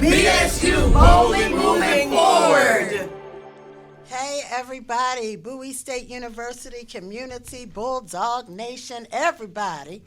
BSU boldly moving forward. Hey everybody, Bowie State University community, Bulldog Nation, everybody.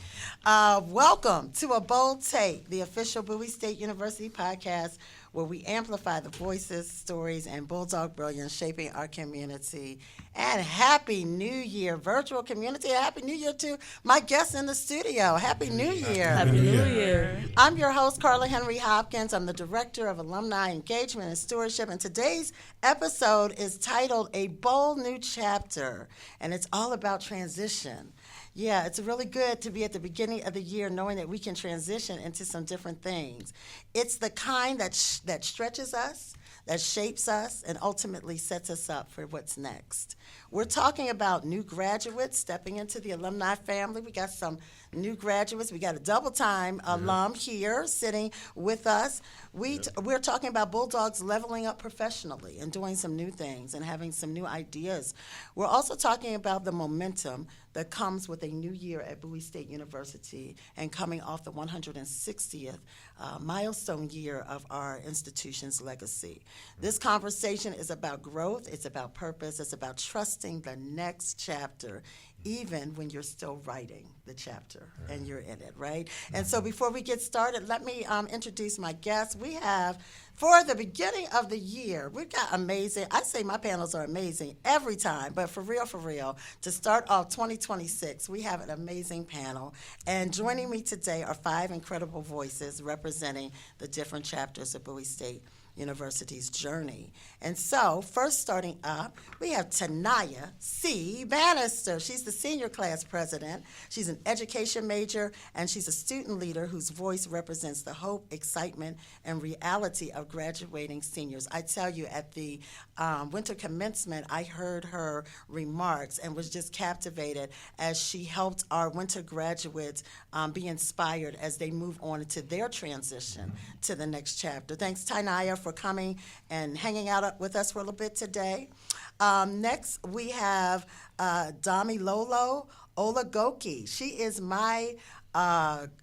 Welcome to A Bold Take, the official Bowie State University podcast where we amplify the voices, stories, and Bulldog brilliance shaping our community. And Happy New Year, virtual community. Happy New Year to my guests in the studio. Happy New Year. Happy New Year. I'm your host, Carla Henry Hopkins. I'm the Director of Alumni Engagement and Stewardship, and today's episode is titled A Bold New Chapter, and it's all about transition. Yeah, it's really good to be at the beginning of the year knowing that we can transition into some different things. It's the kind that stretches us, that shapes us, and ultimately sets us up for what's next. We're talking about new graduates stepping into the alumni family. We got some new graduates. We got a double-time alum here sitting with us. We're talking about Bulldogs leveling up professionally and doing some new things and having some new ideas. We're also talking about the momentum that comes with a new year at Bowie State University and coming off the 160th milestone year of our institution's legacy. This conversation is about growth, it's about purpose, it's about trusting the next chapter, even when you're still writing the chapter and you're in it, right? And so before we get started, let me introduce my guests. We have, for the beginning of the year, we've got amazing, I say my panels are amazing every time, but for real, to start off 2026, we have an amazing panel. And joining me today are 5 incredible voices representing the different chapters of Bowie State University's journey. And so, first starting up, we have Taniya C. Bannister. She's the senior class president. She's an education major, and she's a student leader whose voice represents the hope, excitement, and reality of graduating seniors. I tell you, at the winter commencement, I heard her remarks and was just captivated as she helped our winter graduates be inspired as they move on into their transition to the next chapter. Thanks, Taniya, for coming and hanging out with us for a little bit today. Next, we have Damilola Olagoke. She is my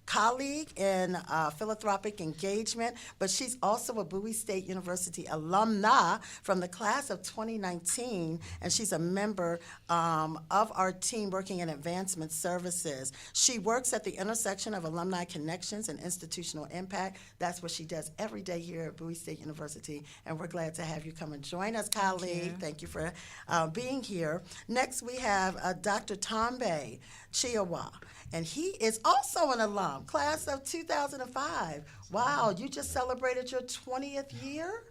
colleague in philanthropic engagement, but she's also a Bowie State University alumna from the class of 2019, and she's a member of our team working in advancement services. She works at the intersection of alumni connections and institutional impact. That's what she does every day here at Bowie State University, and we're glad to have you come and join us, colleague. Thank you for being here. Next, we have Dr. Taniya C. And he is also an alum, class of 2005. Wow, you just celebrated your 20th year?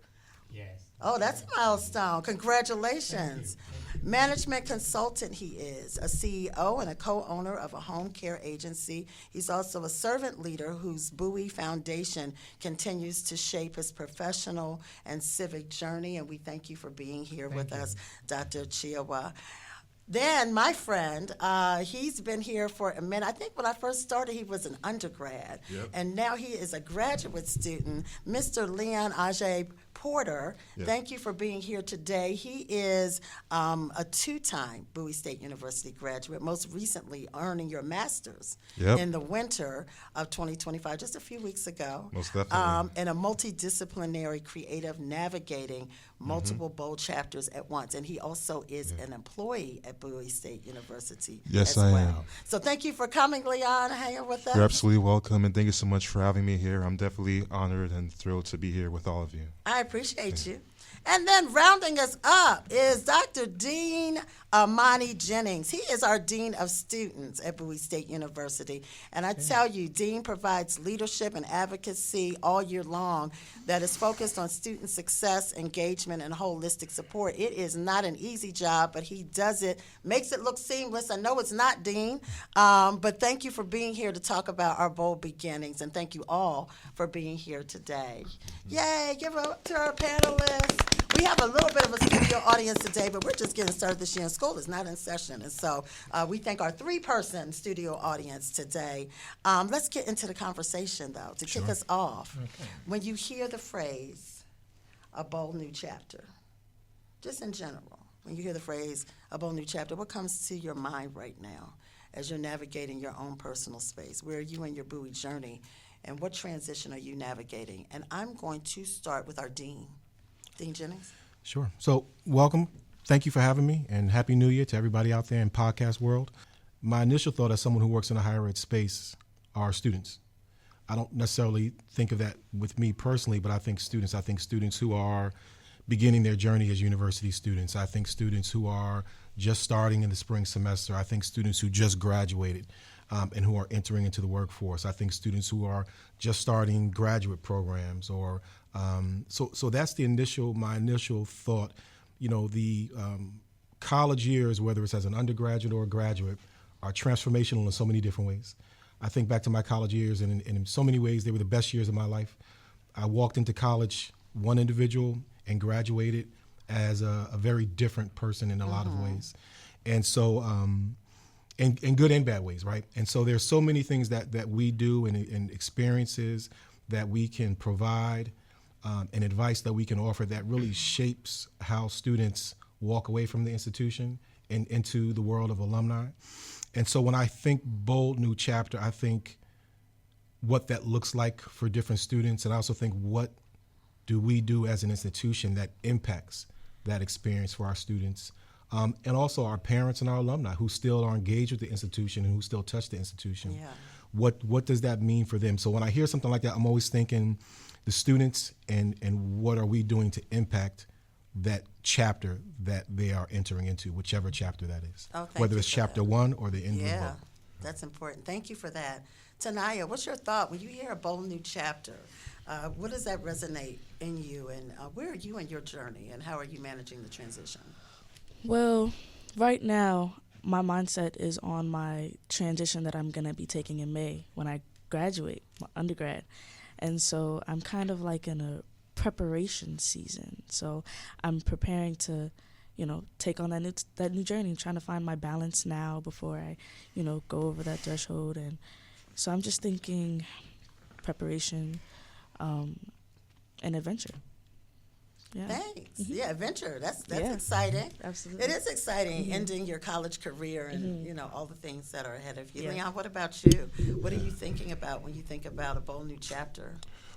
Yes. Oh, that's a milestone. Congratulations. Management consultant he is, a CEO and a co-owner of a home care agency. He's also a servant leader whose Bowie Foundation continues to shape his professional and civic journey, and we thank you for being here with us, Dr. Chiawa. Then my friend, he's been here for a minute. I think when I first started, he was an undergrad, and now he is a graduate student, Mr. Leon Ajay Porter. Thank you for being here today. He is a 2-time Bowie State University graduate, most recently earning your master's in the winter of 2025, just a few weeks ago. Most definitely. In a multidisciplinary creative navigating multiple bold chapters at once. And he also is an employee at Bowie State University as well. I am. So thank you for coming, Leon, hanging with us. You're absolutely welcome, and thank you so much for having me here. I'm definitely honored and thrilled to be here with all of you. I appreciate you. And then rounding us up is Dr. Dean Amani Jennings. He is our Dean of Students at Bowie State University. And I tell you, Dean provides leadership and advocacy all year long that is focused on student success, engagement, and holistic support. It is not an easy job, but he does it, makes it look seamless. I know it's not, Dean, but thank you for being here to talk about our bold beginnings, and thank you all for being here today. Yay, give it up to our panelists. We have a little bit of a studio audience today, but we're just getting started this year, and school is not in session. And so we thank our 3-person studio audience today. Let's get into the conversation, though, to kick us off. Okay. When you hear the phrase, a bold new chapter, just in general, when you hear the phrase, a bold new chapter, what comes to your mind right now as you're navigating your own personal space? Where are you in your Bowie journey and what transition are you navigating? And I'm going to start with our Dean. Dean Jennings. Sure. So welcome. Thank you for having me, and Happy New Year to everybody out there in podcast world. My initial thought as someone who works in a higher ed space are students. I don't necessarily think of that with me personally, but I think students who are beginning their journey as university students. I think students who are just starting in the spring semester. I think students who just graduated and who are entering into the workforce. I think students who are just starting graduate programs or so that's my initial thought. The college years, whether it's as an undergraduate or a graduate, are transformational in so many different ways. I think back to my college years, and in so many ways, they were the best years of my life. I walked into college one individual and graduated as a very different person in a lot of ways. And so, in good and bad ways, right? And so there's so many things that we do and experiences that we can provide and advice that we can offer that really shapes how students walk away from the institution and into the world of alumni. And so when I think bold new chapter, I think what that looks like for different students, and I also think what do we do as an institution that impacts that experience for our students, and also our parents and our alumni who still are engaged with the institution and who still touch the institution. Yeah. What does that mean for them? So when I hear something like that, I'm always thinking the students and what are we doing to impact that chapter that they are entering into, whichever chapter that is, whether it's chapter 1 or the end of the book. Yeah, that's important. Thank you for that. Taniya, what's your thought when you hear a bold new chapter? What does that resonate in you, and where are you in your journey, and how are you managing the transition? Well, right now, my mindset is on my transition that I'm going to be taking in May when I graduate, my undergrad. And so I'm kind of like in a preparation season. So I'm preparing to, take on that new journey, trying to find my balance now before I, go over that threshold. And so I'm just thinking preparation and adventure. Yeah. Thanks. Mm-hmm. Yeah, adventure. That's Yeah. exciting. Absolutely. It is exciting, Mm-hmm. ending your college career and Mm-hmm. all the things that are ahead of you. Yeah. Leon, what about you? What are you thinking about when you think about a bold new chapter?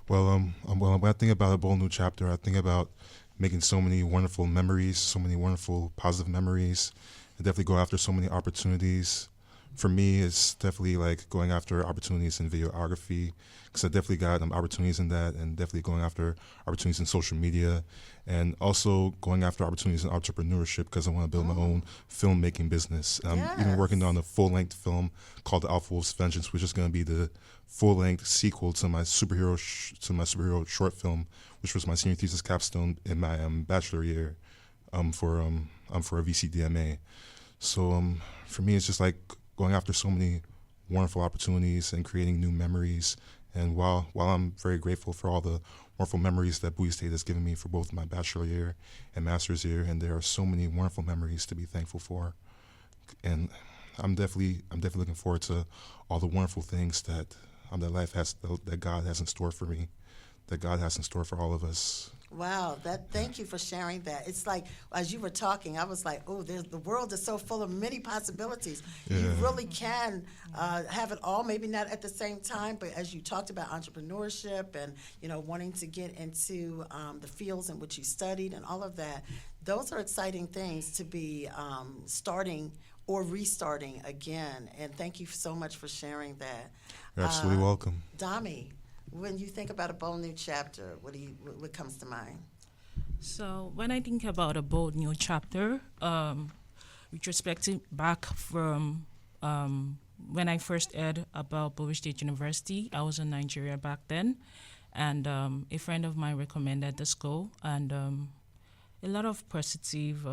Well, when I think about a bold new chapter, I think about making so many wonderful memories, so many wonderful positive memories, and definitely go after so many opportunities. For me, it's definitely like going after opportunities in videography, because I definitely got opportunities in that, and definitely going after opportunities in social media, and also going after opportunities in entrepreneurship, because I want to build my own filmmaking business. I'm even working on a full-length film called The Alpha Wolf's Vengeance, which is going to be the full-length sequel to my superhero short film, which was my senior thesis capstone in my bachelor year for a VCDMA. So for me, it's just like going after so many wonderful opportunities and creating new memories. And while I'm very grateful for all the wonderful memories that Bowie State has given me for both my bachelor year and master's year, and there are so many wonderful memories to be thankful for. And I'm definitely looking forward to all the wonderful things that that God has in store for me, that God has in store for all of us. Wow, thank you for sharing that. It's like, as you were talking, I was like, oh, the world is so full of many possibilities. Yeah. You really can have it all, maybe not at the same time, but as you talked about entrepreneurship and, wanting to get into the fields in which you studied and all of that, those are exciting things to be starting or restarting again. And thank you so much for sharing that. You're absolutely welcome. Dami, when you think about a bold new chapter, what comes to mind? So when I think about a bold new chapter, retrospecting back from when I first heard about Bowie State University, I was in Nigeria back then, and a friend of mine recommended the school, and a lot of positive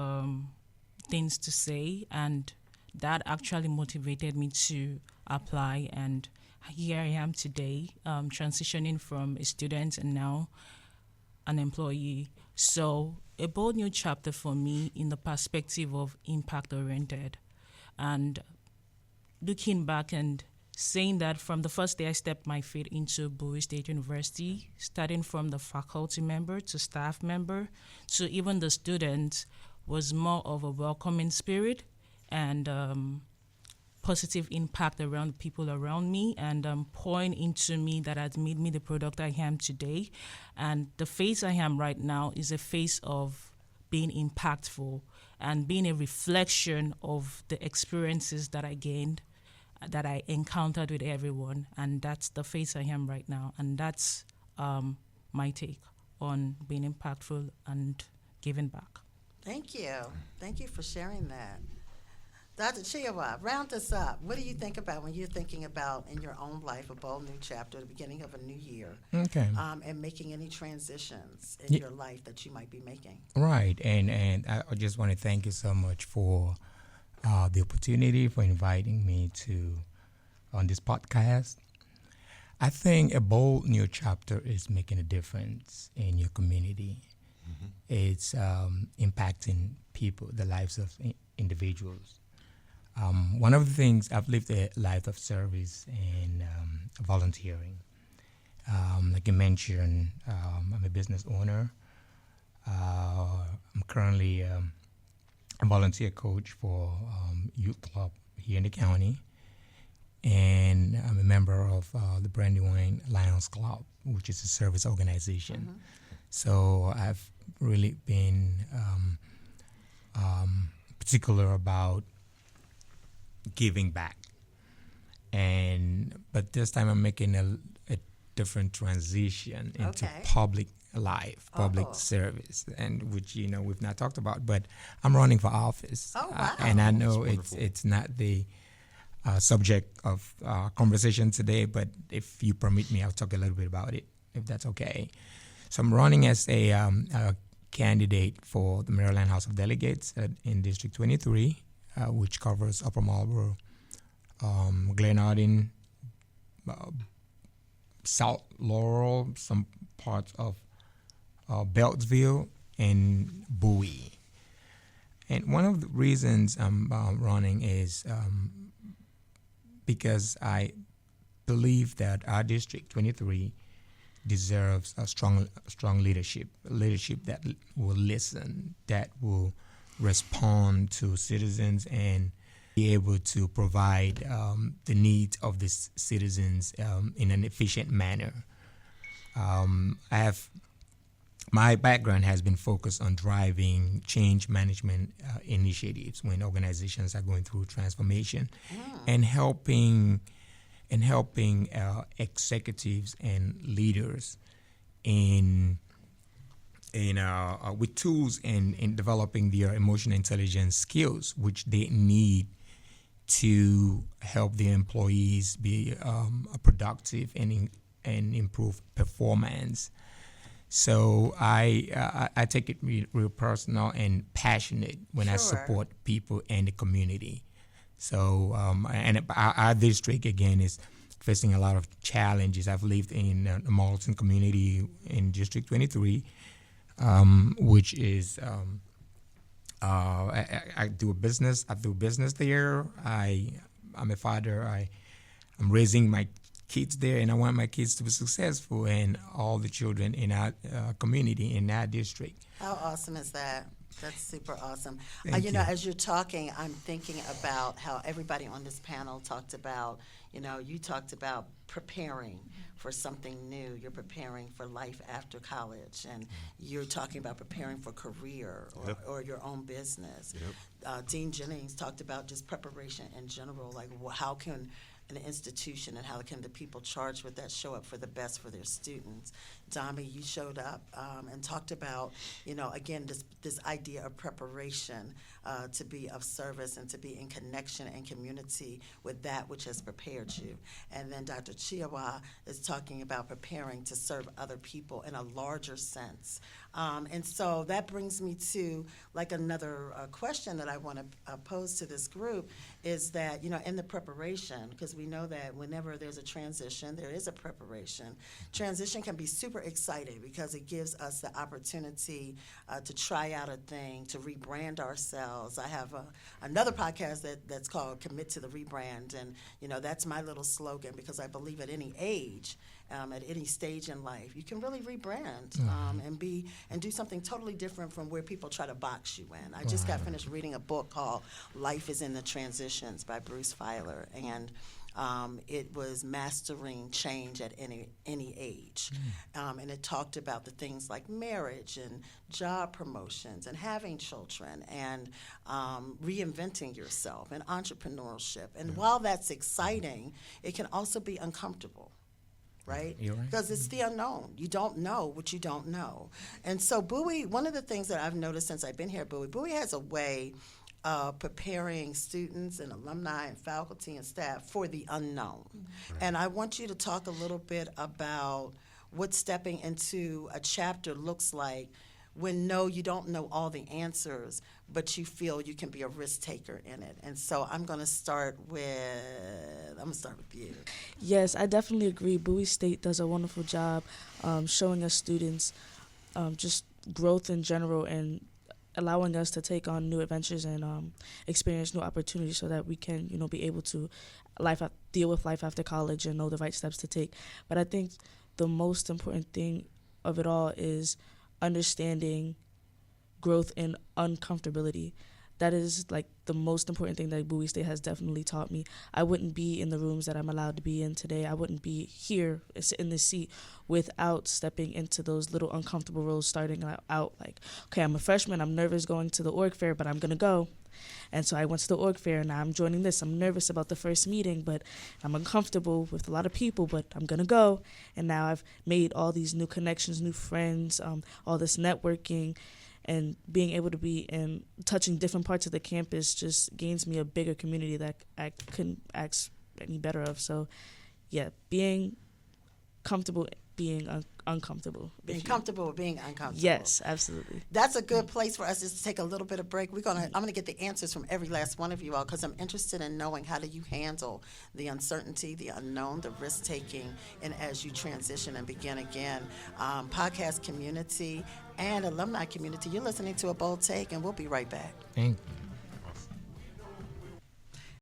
things to say, and that actually motivated me to apply, and here I am today, transitioning from a student and now an employee. So a bold new chapter for me in the perspective of impact-oriented, and looking back and saying that from the first day I stepped my feet into Bowie State University, starting from the faculty member to staff member to even the students, was more of a welcoming spirit, and positive impact around people around me and pouring into me that has made me the product I am today. And the face I am right now is a face of being impactful and being a reflection of the experiences that I gained, that I encountered with everyone. And that's the face I am right now. And that's my take on being impactful and giving back. Thank you. Thank you for sharing that. Dr. Chiawa, round us up. What do you think about when you're thinking about in your own life a bold new chapter, the beginning of a new year, Okay. and making any transitions in your life that you might be making? Right. And I just want to thank you so much for the opportunity, for inviting me on this podcast. I think a bold new chapter is making a difference in your community. Mm-hmm. It's impacting people, the lives of individuals. One of the things, I've lived a life of service and volunteering. Like you mentioned, I'm a business owner. I'm currently a volunteer coach for youth club here in the county. And I'm a member of the Brandywine Lions Club, which is a service organization. Mm-hmm. So I've really been particular about giving back. But this time I'm making a different transition into public life, public service, and which we've not talked about. But I'm running for office, and I know it's not the subject of conversation today. But if you permit me, I'll talk a little bit about it, if that's okay. So I'm running as a candidate for the Maryland House of Delegates in District 23, which covers Upper Marlboro, Glenarden, South Laurel, some parts of Beltsville, and Bowie. And one of the reasons I'm running is because I believe that our District 23 deserves a strong leadership that will listen, that will respond to citizens and be able to provide the needs of the citizens in an efficient manner. My background has been focused on driving change management initiatives when organizations are going through transformation, and helping executives and leaders with tools in developing their emotional intelligence skills, which they need to help their employees be productive and improve performance. So I take it real personal and passionate when I support people and the community. So and our district again is facing a lot of challenges. I've lived in the Marlton community in District 23, which is I do business there. I'm a father. I'm raising my kids there, and I want my kids to be successful, and all the children in our community, in our district. How awesome is that? That's super awesome. Thank you. As you're talking, I'm thinking about how everybody on this panel talked about, you talked about preparing for something new. You're preparing for life after college, and you're talking about preparing for career or your own business. Yep. Dean Jennings talked about just preparation in general, like how can an institution and how can the people charged with that show up for the best for their students. Dami, you showed up and talked about, again, this idea of preparation to be of service and to be in connection and community with that which has prepared you. And then Dr. Chiawa is talking about preparing to serve other people in a larger sense. And so that brings me to another question that I want to pose to this group is that, in the preparation, because we know that whenever there's a transition, there is a preparation. Transition can be super excited because it gives us the opportunity to try out a thing, to rebrand ourselves. I have another podcast that's called Commit to the Rebrand, and that's my little slogan because I believe at any age, at any stage in life, you can really rebrand and do something totally different from where people try to box you in. I just got finished reading a book called Life is in the Transitions by Bruce Feiler, and it was mastering change at any age. And it talked about the things like marriage and job promotions and having children and reinventing yourself and entrepreneurship. And while that's exciting, it can also be uncomfortable. Right? You're right. Because it's the unknown. You don't know what you don't know. And so Bowie, one of the things that I've noticed since I've been here at Bowie has a way of preparing students and alumni and faculty and staff for the unknown. Right. And I want you to talk a little bit about what stepping into a chapter looks like when you don't know all the answers, but you feel you can be a risk taker in it. And so I'm going to start with you. Yes, I definitely agree. Bowie State does a wonderful job showing us students just growth in general and allowing us to take on new adventures and experience new opportunities so that we can, be able to deal with life after college and know the right steps to take. But I think the most important thing of it all is understanding growth in uncomfortability. That is like the most important thing that Bowie State has definitely taught me. I wouldn't be in the rooms that I'm allowed to be in today. I wouldn't be here in this seat without stepping into those little uncomfortable roles, starting out like, okay, I'm a freshman, I'm nervous going to the org fair, but I'm going to go. And so I went to the org fair, and now I'm joining this. I'm nervous about the first meeting, but I'm uncomfortable with a lot of people, but I'm going to go. And now I've made all these new connections, new friends, all this networking, and being able to be in touching different parts of the campus just gains me a bigger community that I couldn't ask any better of. So, yeah, being comfortable being uncomfortable. Being comfortable with being uncomfortable. Yes, absolutely. That's a good place for us just to take a little bit of break. I'm gonna get the answers from every last one of you all because I'm interested in knowing how do you handle the uncertainty, the unknown, the risk taking, and as you transition and begin again. Podcast community and alumni community, you're listening to A Bold Take, and we'll be right back. Thank you.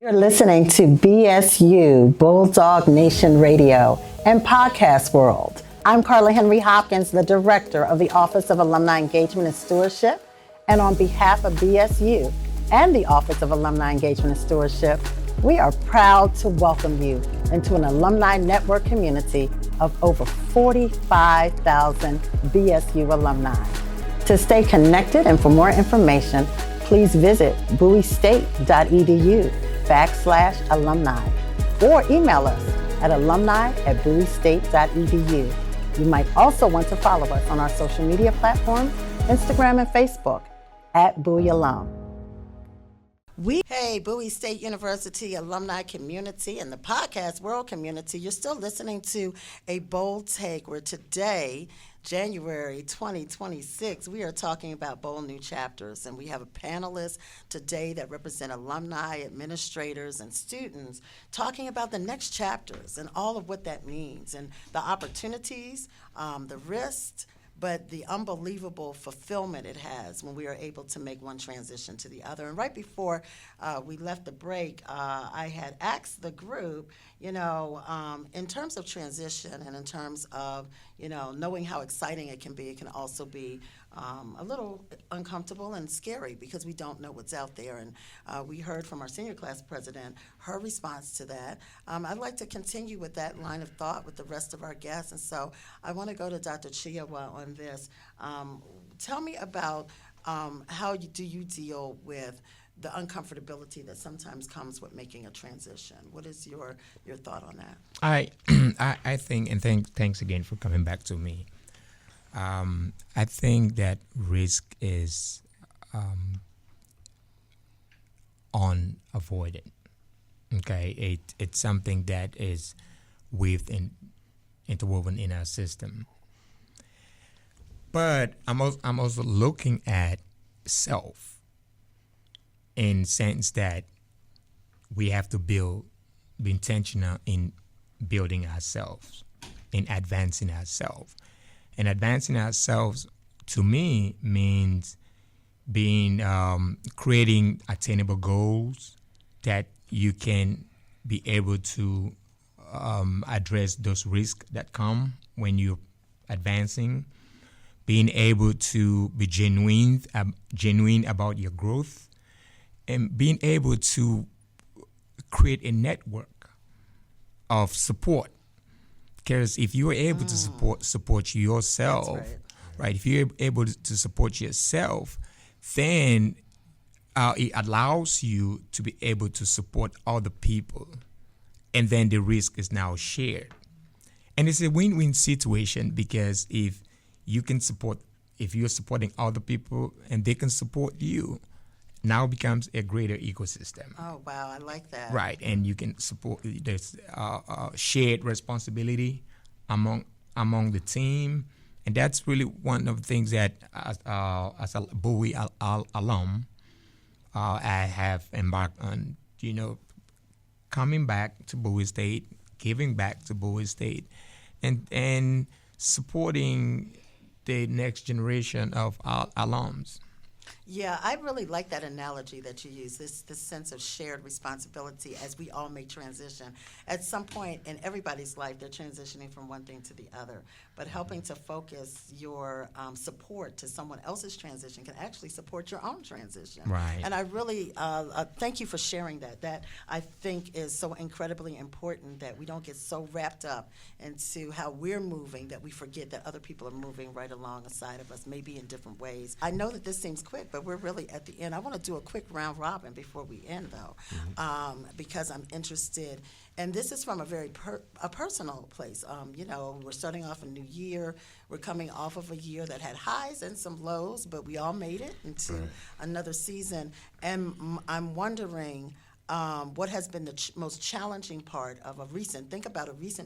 You're listening to BSU, Bulldog Nation Radio, and Podcast World. I'm Carla Henry Hopkins, the Director of the Office of Alumni Engagement and Stewardship. And on behalf of BSU and the Office of Alumni Engagement and Stewardship, we are proud to welcome you into an alumni network community of over 45,000 BSU alumni. To stay connected and for more information, please visit bowiestate.edu/alumni or email us at alumni@bowiestate.edu. You might also want to follow us on our social media platforms, Instagram and Facebook, @BowieAlum. Hey, Bowie State University alumni community and the podcast world community, you're still listening to A Bold Take, where today, January 2026, we are talking about bold new chapters, and we have a panelist today that represent alumni, administrators, and students talking about the next chapters and all of what that means and the opportunities, the risks, but the unbelievable fulfillment it has when we are able to make one transition to the other. And right before we left the break, I had asked the group, in terms of transition and in terms of, knowing how exciting it can also be a little uncomfortable and scary because we don't know what's out there. And we heard from our senior class president, her response to that. I'd like to continue with that line of thought with the rest of our guests. And so I want to go to Dr. Chiawa on this. Tell me about how do you deal with the uncomfortability that sometimes comes with making a transition. What is your thought on that? I think, and thanks again for coming back to me. I think that risk is unavoided. Okay, it's something that is interwoven in our system. But I'm also looking at self in the sense that we have to be intentional in building ourselves, in advancing ourselves. And advancing ourselves, to me, means creating attainable goals that you can be able to address those risks that come when you're advancing, being able to be genuine about your growth, and being able to create a network of support. Because if you are able to support yourself, right? If you're able to support yourself, then it allows you to be able to support other people, and then the risk is now shared. And it's a win-win situation, because if you're supporting other people and they can support you, now becomes a greater ecosystem. Oh, wow, I like that. Right, and you can support, there's shared responsibility among the team, and that's really one of the things that as a Bowie alum, I have embarked on, coming back to Bowie State, giving back to Bowie State, and supporting the next generation of alums. Yeah, I really like that analogy that you use, this sense of shared responsibility as we all make transition. At some point in everybody's life, they're transitioning from one thing to the other, but helping to focus your support to someone else's transition can actually support your own transition. Right. And I really thank you for sharing that. That, I think, is so incredibly important, that we don't get so wrapped up into how we're moving that we forget that other people are moving right alongside of us, maybe in different ways. I know that this seems quick, but we're really at the end. I want to do a quick round robin before we end, though, because I'm interested. And this is from a very personal place. We're starting off a new year. We're coming off of a year that had highs and some lows, but we all made it into another season. And I'm wondering what has been the most challenging part of a recent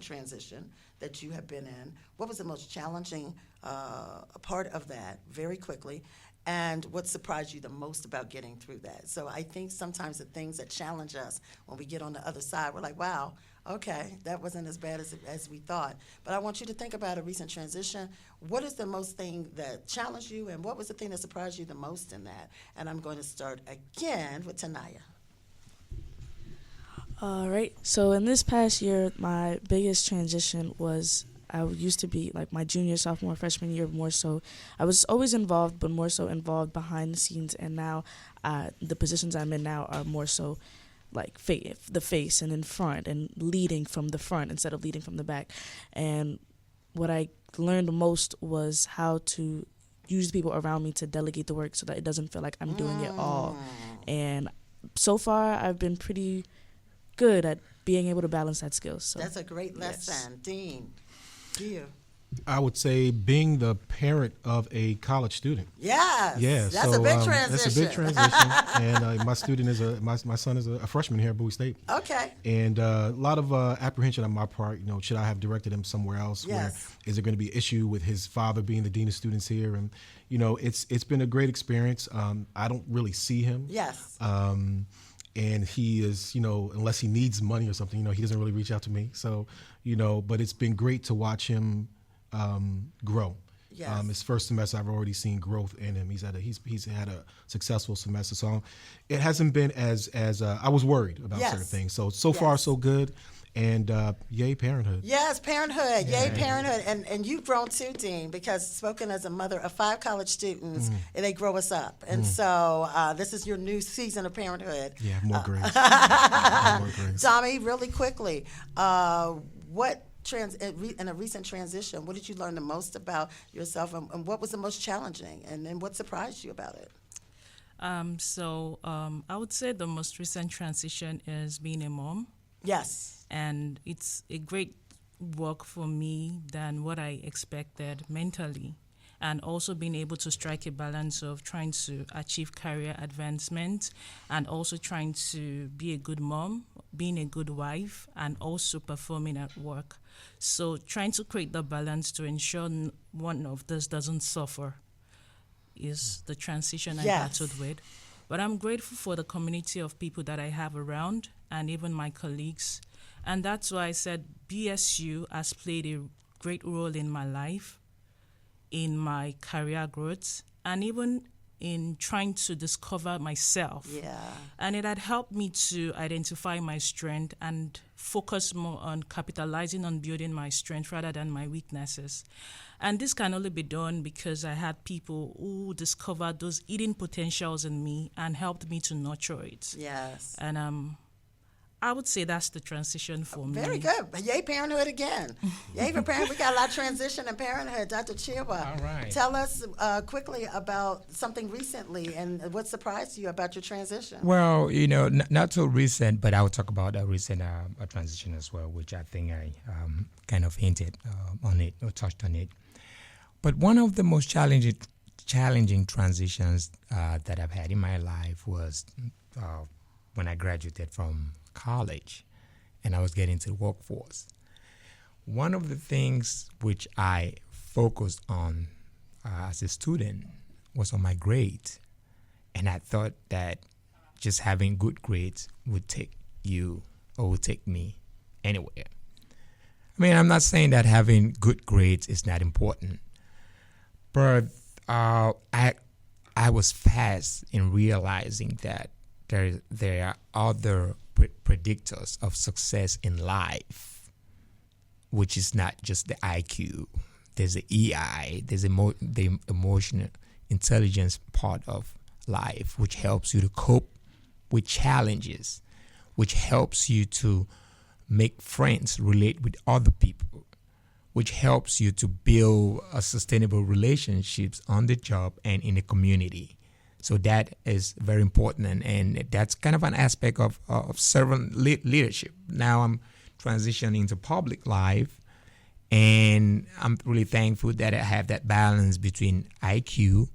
transition that you have been in. What was the most challenging part of that, very quickly? And what surprised you the most about getting through that? So I think sometimes the things that challenge us, when we get on the other side, we're like, wow, okay, that wasn't as bad as we thought. But I want you to think about a recent transition. What is the most thing that challenged you, and what was the thing that surprised you the most in that? And I'm going to start again with Taniya. All right. So in this past year, my biggest transition was, I used to be like my junior, sophomore, freshman year more so. I was always involved, but more so involved behind the scenes. And now the positions I'm in now are more so like the face and in front, and leading from the front instead of leading from the back. And what I learned most was how to use the people around me to delegate the work so that it doesn't feel like I'm doing it all. And so far, I've been pretty good at being able to balance that skill. So that's a great lesson. Yes. Dean, you. I would say being the parent of a college student. Yes. Yeah, that's a big transition. That's a big transition. And my student is my son is a freshman here at Bowie State. Okay. And a lot of apprehension on my part. Should I have directed him somewhere else? Yes. Where is there going to be an issue with his father being the dean of students here? And it's been a great experience. I don't really see him. Yes. And he is, unless he needs money or something, he doesn't really reach out to me. So, but it's been great to watch him grow. Yes. His first semester, I've already seen growth in him. He's had a successful semester. So it hasn't been as I was worried about certain things. So far so good. And yay parenthood. Yes, parenthood. Yay parenthood. And you've grown too, Dean, because spoken as a mother of 5 college students, they grow us up. And so this is your new season of parenthood. Yeah, more grace. More grace. Dami, really quickly, in a recent transition, what did you learn the most about yourself, and what was the most challenging, and then what surprised you about it? I would say the most recent transition is being a mom. Yes. And it's a great work for me than what I expected mentally. And also being able to strike a balance of trying to achieve career advancement and also trying to be a good mom, being a good wife, and also performing at work. So trying to create the balance to ensure one of this doesn't suffer is the transition I battled with. But I'm grateful for the community of people that I have around and even my colleagues. And that's why I said BSU has played a great role in my life. in my career growth and even in trying to discover myself. Yeah. And it had helped me to identify my strength and focus more on capitalizing on building my strength rather than my weaknesses. And this can only be done because I had people who discovered those hidden potentials in me and helped me to nurture it. Yes. And I would say that's the transition for me. Very good. Yay, parenthood again. Yay for parenthood. We got a lot of transition in parenthood. Dr. Chiwa, All right. tell us quickly about something recently and what surprised you about your transition. Well, not so recent, but I'll talk about a recent transition as well, which I think I kind of hinted on it or touched on it. But one of the most challenging transitions that I've had in my life was when I graduated from college and I was getting to the workforce. One of the things which I focused on as a student was on my grades. And I thought that just having good grades would take you or would take me anywhere. I mean, I'm not saying that having good grades is not important, but I was fast in realizing that there are other predictors of success in life, which is not just the IQ. There's the EI, there's the emotional intelligence part of life, which helps you to cope with challenges, which helps you to make friends, relate with other people, which helps you to build a sustainable relationships on the job and in the community. So that is very important, and that's kind of an aspect of servant leadership. Now I'm transitioning into public life, and I'm really thankful that I have that balance between IQ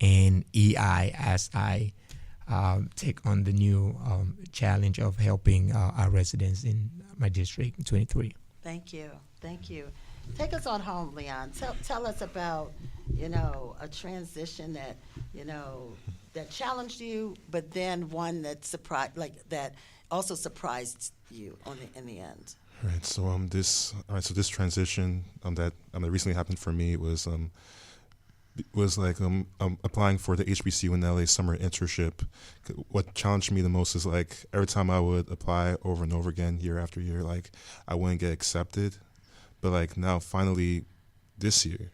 and EI as I take on the new challenge of helping our residents in my district in 23. Thank you. Take us on home, Leon. Tell us about, a transition that, that challenged you, but then one that that also surprised you in the end. Right. So this transition that recently happened for me was like applying for the HBCU in LA summer internship. What challenged me the most is like every time I would apply over and over again, year after year, like I wouldn't get accepted. But like now, finally, this year,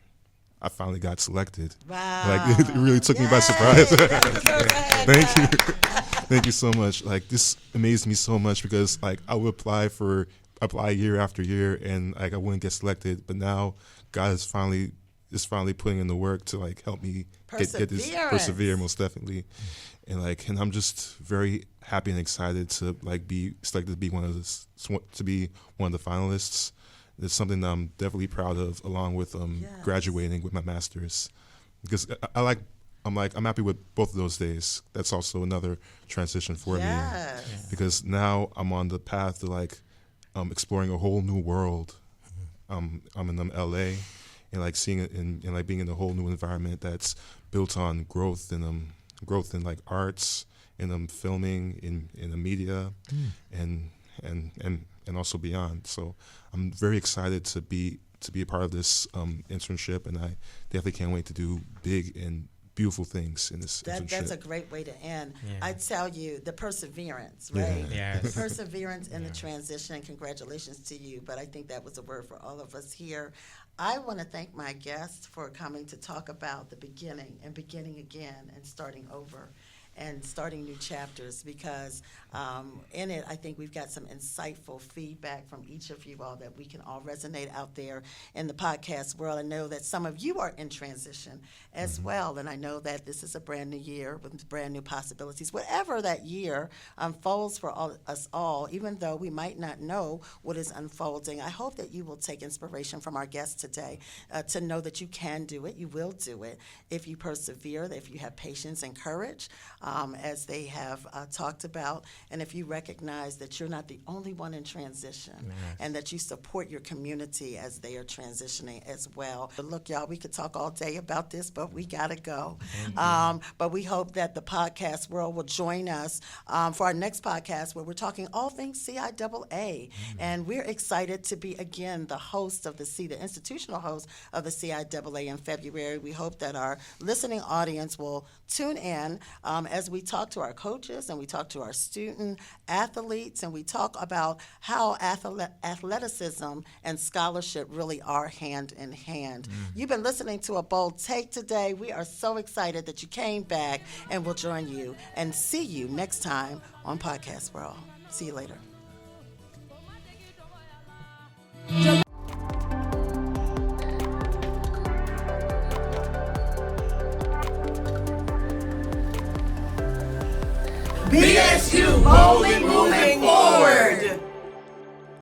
I finally got selected. Wow! Like it really took me by surprise. Thank you, thank you so much. Like this amazed me so much because like I would apply year after year and like I wouldn't get selected. But now God is finally putting in the work to like help me get this persevere most definitely. And I'm just very happy and excited to like be selected to be one of the finalists. It's something that I'm definitely proud of, along with graduating with my master's, because I'm happy with both of those days. That's also another transition for me, because now I'm on the path to like exploring a whole new world. I'm in LA, and like seeing it and like being in a whole new environment that's built on growth in like arts, in filming, in the media, and also beyond. So I'm very excited to be a part of this internship, and I definitely can't wait to do big and beautiful things in this internship. That's a great way to end. Yeah. I tell you, the perseverance, right? Yeah. Yes. Perseverance in the transition, and congratulations to you. But I think that was a word for all of us here. I want to thank my guests for coming to talk about the beginning and beginning again and starting over and starting new chapters, because in it, I think we've got some insightful feedback from each of you all that we can all resonate out there in the podcast world. I know that some of you are in transition as well, and I know that this is a brand new year with brand new possibilities. Whatever that year unfolds for us all, even though we might not know what is unfolding, I hope that you will take inspiration from our guests today to know that you can do it, you will do it, if you persevere, if you have patience and courage. as they have talked about. And if you recognize that you're not the only one in transition, and that you support your community as they are transitioning as well. But look, y'all, we could talk all day about this, but we got to go. But we hope that the podcast world will join us for our next podcast, where we're talking all things CIAA. And we're excited to be, again, the host of the institutional host of the CIAA in February. We hope that our listening audience will tune in as we talk to our coaches and we talk to our student athletes, and we talk about how athleticism and scholarship really are hand in hand. You've been listening to A Bold Take today. We are so excited that you came back, and we'll join you and see you next time on Podcast World. See you later. BSU boldly moving forward.